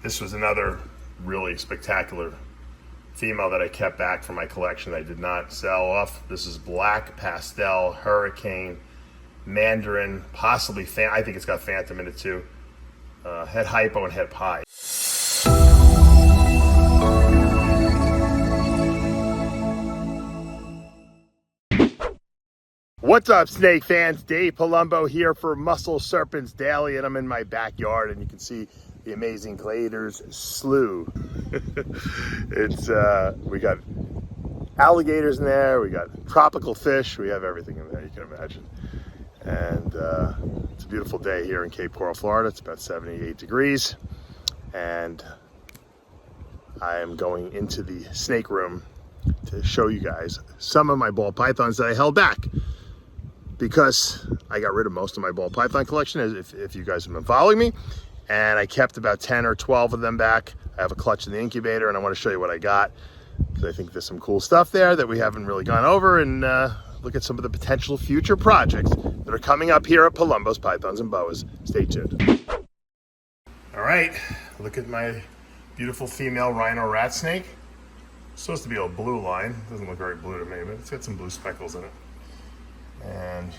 This was another really spectacular female that I kept back from my collection. I did not sell off. This is black pastel hurricane mandarin, possibly I think it's got phantom in it too. Head hypo and head pie. What's up, snake fans? Dave Palumbo here for Muscle Serpents Daily, and I'm in my backyard, and you can see the amazing Glader's Slough. We got alligators in there, we got tropical fish, we have everything in there you can imagine. And it's a beautiful day here in Cape Coral, Florida. It's about 78 degrees, and I am going into the snake room to show you guys some of my ball pythons that I held back, because I got rid of most of my ball python collection, if you guys have been following me, and I kept about 10 or 12 of them back. I have a clutch in the incubator, and I want to show you what I got, because I think there's some cool stuff there that we haven't really gone over, and look at some of the potential future projects that are coming up here at Palumbo's Pythons and Boas. Stay tuned. All right, look at my beautiful female Rhino Rat Snake. It's supposed to be a blue line. It doesn't look very blue to me, but it's got some blue speckles in it. And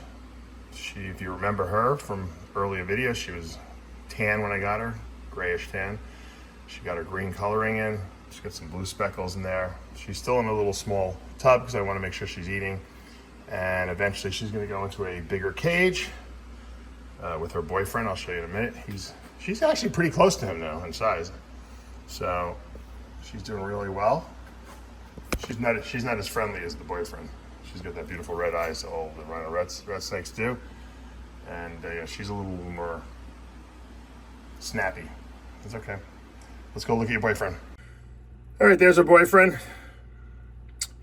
she, if you remember her from earlier videos, she was tan when I got her, grayish tan. She got her green coloring in. She's got some blue speckles in there. She's still in a little small tub because I want to make sure she's eating. And eventually she's going to go into a bigger cage with her boyfriend. I'll show you in a minute. She's actually pretty close to him now in size. So she's doing really well. She's not as friendly as the boyfriend. She's got that beautiful red eyes that all the Rhino Rat Snakes do. And yeah, she's a little more snappy. It's okay. Let's go look at your boyfriend. All right, there's our boyfriend.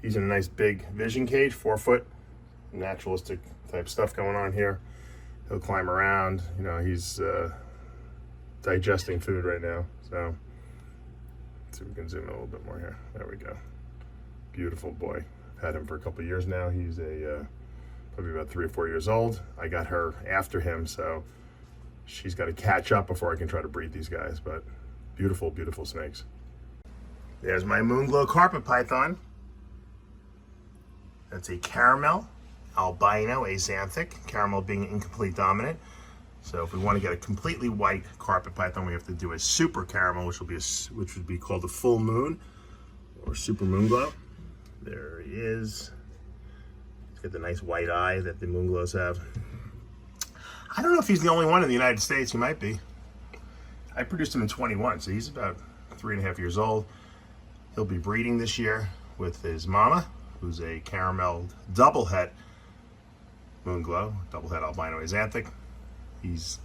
He's in a nice big vision cage, 4 foot, naturalistic type stuff going on here. He'll climb around. You know, he's digesting food right now. So let's see if we can zoom in a little bit more here. There we go. Beautiful boy. Had him for a couple of years now. He's probably about 3 or 4 years old. I got her after him, so she's got to catch up before I can try to breed these guys. But beautiful, beautiful snakes. There's my Moonglow carpet python. That's a caramel albino axanthic. Caramel being incomplete dominant. So if we want to get a completely white carpet python, we have to do a super caramel, which would be called a full moon or super moonglow. There he is. He's got the nice white eye that the moonglows have. I don't know if he's the only one in the United States. He might be. I produced him in 21, so he's about 3.5 years old. He'll be breeding this year with his mama, who's a caramel double het moonglow, double het albino axanthic. He's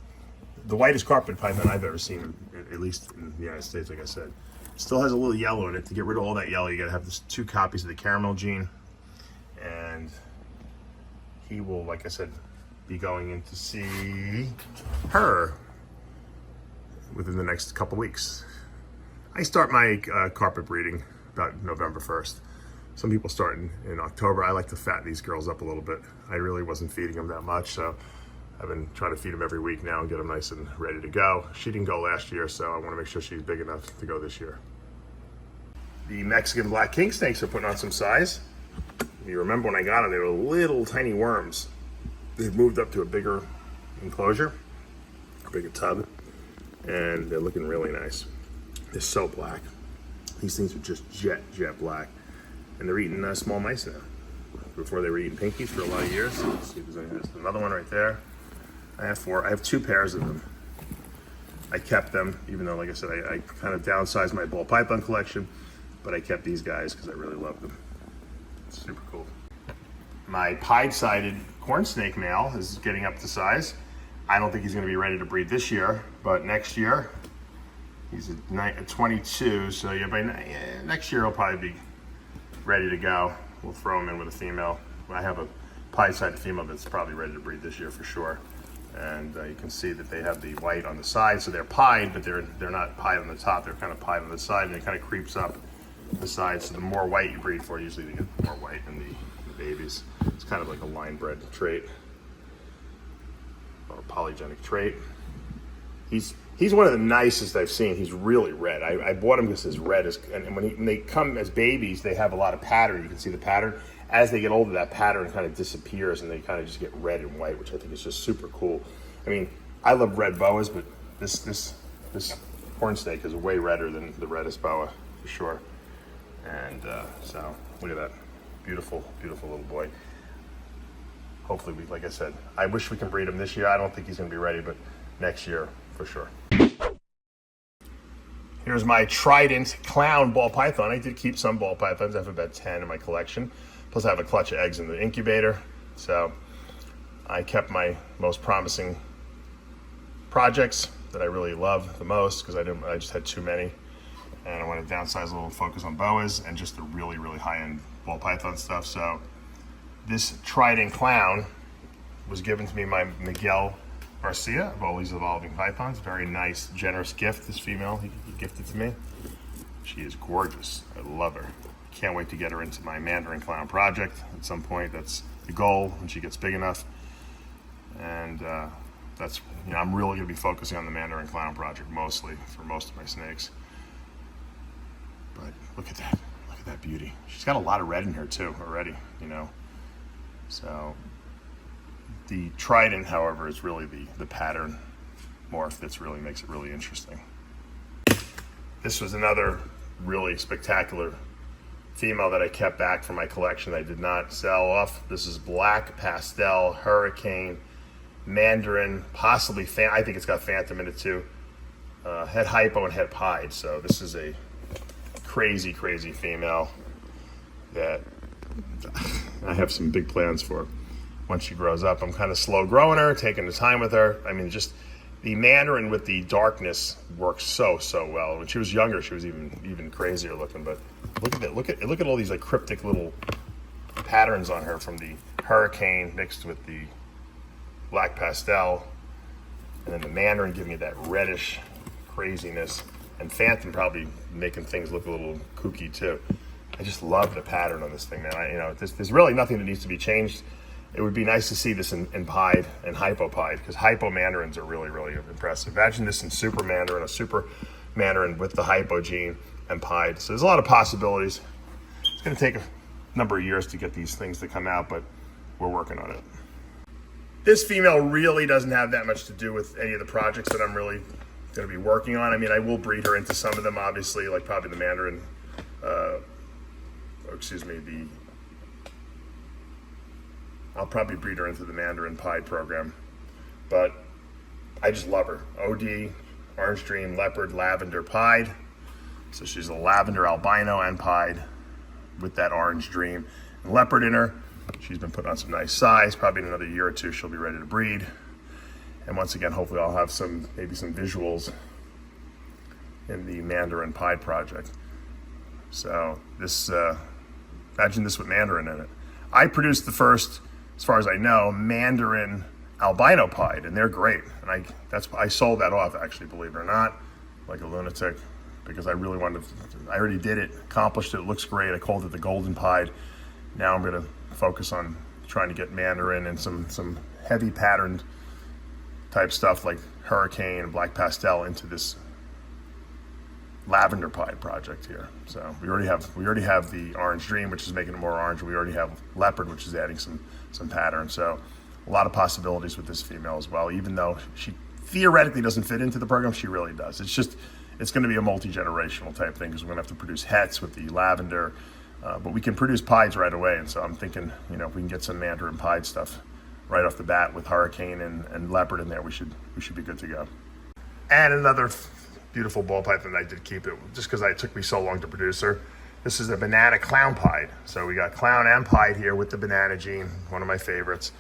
the whitest carpet python I've ever seen, at least in the United States, like I said. Still has a little yellow in it. To get rid of all that yellow, you gotta have 2 copies of the caramel gene. And he will, like I said, be going in to see her within the next couple weeks. I start my carpet breeding about November 1st. Some people start in October. I like to fatten these girls up a little bit. I really wasn't feeding them that much, so I've been trying to feed them every week now and get them nice and ready to go. She didn't go last year, so I want to make sure she's big enough to go this year. The Mexican black king snakes are putting on some size. You remember when I got them, they were little tiny worms. They've moved up to a bigger enclosure, a bigger tub, and they're looking really nice. They're so black. These things are just jet black. And they're eating small mice now. Before they were eating pinkies for a lot of years. Let's see if there's another one right there. I have 4. I have 2 pairs of them. I kept them, even though, like I said, I kind of downsized my ball python collection, but I kept these guys because I really love them. It's super cool. My pied-sided corn snake male is getting up to size. I don't think he's going to be ready to breed this year, but next year, he's at 22, so yeah, by next year he'll probably be ready to go. We'll throw him in with a female. I have a pied-sided female that's probably ready to breed this year for sure. And you can see that they have the white on the side, so they're pied, but they're not pied on the top. They're kind of pied on the side, and it kind of creeps up the side. So the more white you breed for, usually they get more white in the babies. It's kind of like a line bred trait or a polygenic trait. He's He's one of the nicest I've seen. He's really red. I bought him because his red is, and when they come as babies, they have a lot of pattern. You can see the pattern. As they get older, that pattern kind of disappears and they kind of just get red and white, which I think is just super cool. I mean, I love red boas, but this horn snake is way redder than the reddest boa for sure. And so look at that, beautiful, beautiful little boy. Hopefully, like I said, I wish we can breed him this year. I don't think he's going to be ready, but next year for sure. Here's my Trident clown ball python. I did keep some ball pythons. I have about 10 in my collection. Plus I have a clutch of eggs in the incubator. So I kept my most promising projects that I really love the most because I just had too many. And I want to downsize a little, focus on boas and just the really, really high-end ball python stuff. So this Trident clown was given to me by Miguel Garcia of All These Evolving Pythons. Very nice, generous gift, this female he gifted to me. She is gorgeous. I love her. Can't wait to get her into my Mandarin Clown project at some point. That's the goal when she gets big enough. And that's, I'm really going to be focusing on the Mandarin Clown project mostly for most of my snakes. But look at that. Look at that beauty. She's got a lot of red in her too already, So the Trident, however, is really the pattern morph that really makes it really interesting. This was another really spectacular female that I kept back from my collection. I did not sell off. This is black pastel hurricane Mandarin, possibly I think it's got phantom in it too. Het hypo and het pied. So this is a crazy, crazy female that I have some big plans for once she grows up. I'm kind of slow growing her, taking the time with her. I mean, just the Mandarin with the darkness works so well. When she was younger, she was even crazier looking. But look at that! Look at all these like cryptic little patterns on her from the hurricane mixed with the black pastel, and then the Mandarin giving you that reddish craziness, and phantom probably making things look a little kooky too. I just love the pattern on this thing, man. There's really nothing that needs to be changed. It would be nice to see this in pied and hypo-pied, because hypo Mandarins are really, really impressive. Imagine this in super Mandarin, a super Mandarin with the hypo gene and pied. So there's a lot of possibilities. It's going to take a number of years to get these things to come out, but we're working on it. This female really doesn't have that much to do with any of the projects that I'm really going to be working on. I mean, I will breed her into some of them, obviously, like probably the Mandarin, I'll probably breed her into the Mandarin Pied program, but I just love her. OD, Orange Dream, Leopard, Lavender, Pied. So she's a Lavender albino and Pied with that Orange Dream and Leopard in her. She's been put on some nice size. Probably in another year or two, she'll be ready to breed. And once again, hopefully I'll have maybe some visuals in the Mandarin Pied project. So this, imagine this with Mandarin in it. I produced the first, as far as I know, Mandarin albino pied, and they're great. And I sold that off, actually, believe it or not, like a lunatic, because I really wanted to. I already did it, accomplished it. It looks great. I called it the golden pied. Now I'm going to focus on trying to get Mandarin and some heavy patterned type stuff like hurricane and black pastel into this lavender pied project here. So we already have the Orange Dream, which is making it more orange, and we already have Leopard, which is adding some pattern. So a lot of possibilities with this female as well. Even though she theoretically doesn't fit into the program, she really does. It's going to be a multi-generational type thing, because we're going to have to produce hets with the lavender, but we can produce pieds right away. And so I'm thinking, if we can get some Mandarin pied stuff right off the bat with hurricane and leopard in there, we should be good to go. And another beautiful ball python, I did keep it just because it took me so long to produce her. This is a banana clown pied. So we got clown and pied here with the banana gene, one of my favorites.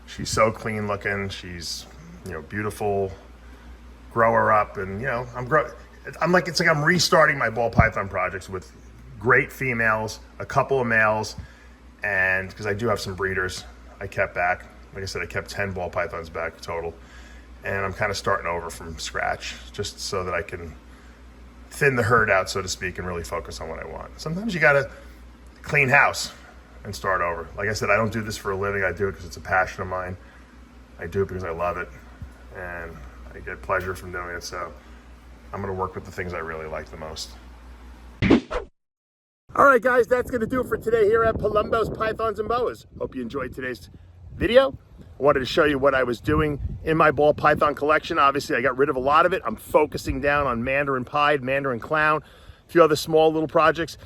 She's so clean looking. She's, beautiful. Grow her up, and it's like I'm restarting my ball python projects with great females, a couple of males, and because I do have some breeders I kept back. Like I said, I kept 10 ball pythons back total. And I'm kind of starting over from scratch, just so that I can thin the herd out, so to speak, and really focus on what I want. Sometimes you gotta clean house and start over. Like I said, I don't do this for a living. I do it because it's a passion of mine. I do it because I love it, and I get pleasure from doing it. So I'm going to work with the things I really like the most. All right, guys, that's going to do it for today here at Palumbo's Pythons and Boas. Hope you enjoyed today's video. I wanted to show you what I was doing in my ball python collection. Obviously, I got rid of a lot of it. I'm focusing down on Mandarin Pied, Mandarin Clown, a few other small little projects.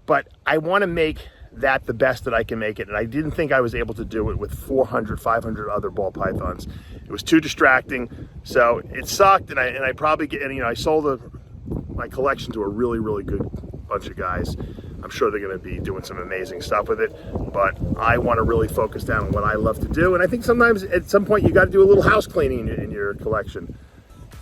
But I want to make that the best that I can make it. And I didn't think I was able to do it with 400, 500 other ball pythons. It was too distracting. So it sucked. And I probably, I sold my collection to a really, really good bunch of guys. I'm sure they're going to be doing some amazing stuff with it, but I want to really focus down on what I love to do. And I think sometimes at some point you got to do a little house cleaning in your collection.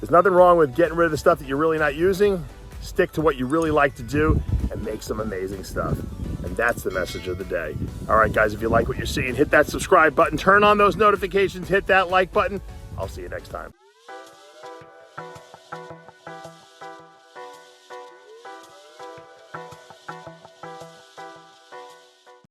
There's nothing wrong with getting rid of the stuff that you're really not using. Stick to what you really like to do and make some amazing stuff. And that's the message of the day. All right, guys, if you like what you're seeing, hit that subscribe button, turn on those notifications, hit that like button. I'll see you next time.